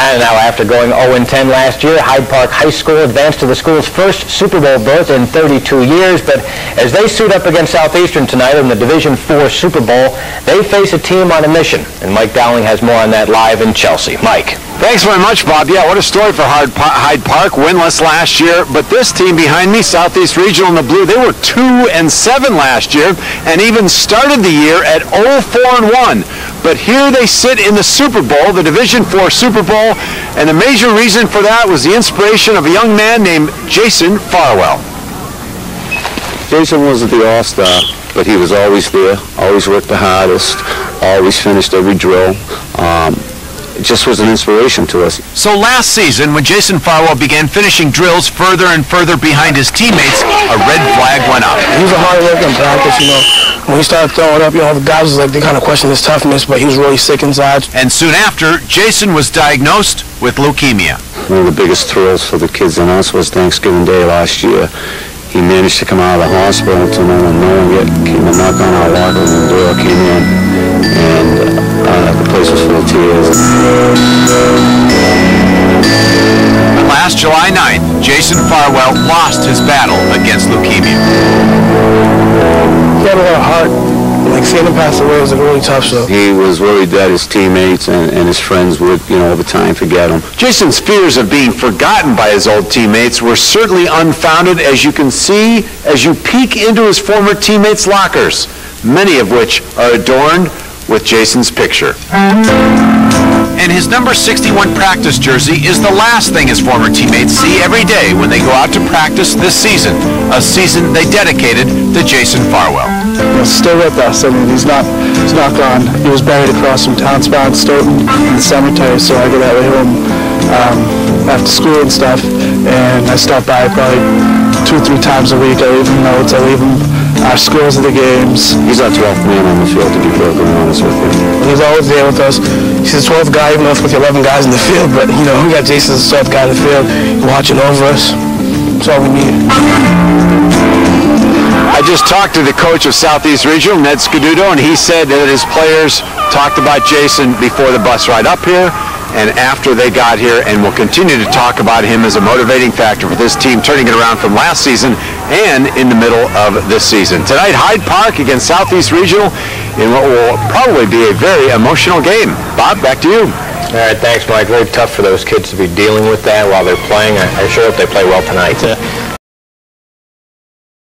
And now, after going 0-10 last year, Hyde Park High School advanced to the school's first Super Bowl berth in 32 years. But as they suit up against Southeastern tonight in the Division IV Super Bowl, they face a team on a mission. And Mike Dowling has more on that live in Chelsea. Mike. Thanks very much, Bob. Yeah, what a story for Hyde Park, winless last year. But this team behind me, Southeast Regional in the blue, they were 2-7 last year and even started the year at 0-4-1. But here they sit in the Super Bowl, the Division IV Super Bowl, and the major reason for that was the inspiration of a young man named Jason Farwell. Jason wasn't the all-star, but he was always there, always worked the hardest, always finished every drill. It just was an inspiration to us. So last season, when Jason Farwell began finishing drills further and further behind his teammates, a red flag went up. He was a hard worker in practice, you know. When he started throwing up, you know, the guys was like, they kind of questioned his toughness, but he was really sick inside. And soon after, Jason was diagnosed with leukemia. One of the biggest thrills for the kids and us was Thanksgiving Day last year. He managed to come out of the hospital to no one yet came to knock on our locker room door, came in, and the place was full of tears. Last July 9th, Jason Farwell lost his battle against leukemia. He had a lot of heart. Like, seeing him pass away was really tough, so. He was worried that his teammates and his friends would, you know, over time forget him. Jason's fears of being forgotten by his old teammates were certainly unfounded, as you can see as you peek into his former teammates' lockers, many of which are adorned with Jason's picture. And his number 61 practice jersey is the last thing his former teammates see every day when they go out to practice this season, a season they dedicated to Jason Farwell. He's still with us. I mean, he's not gone. He was buried across from town spot in Stoughton in the cemetery, so I go that way home after school and stuff, and I stop by probably 2 or 3 times a week. I leave him notes, I leave him our scores of the games. He's our 12th man on the field, to be perfectly honest with you. He's always there with us. He's the 12th guy, even though it's with 11 guys in the field, but, you know, we got Jason as the 12th guy in the field, watching over us. That's all we need. I just talked to the coach of Southeast Regional, Ned Scaduto, and he said that his players talked about Jason before the bus ride up here and after they got here, and will continue to talk about him as a motivating factor for this team, turning it around from last season and in the middle of this season. Tonight, Hyde Park against Southeast Regional in what will probably be a very emotional game. Bob, back to you. All right, thanks, Mike. Very tough for those kids to be dealing with that while they're playing. I sure hope they play well tonight.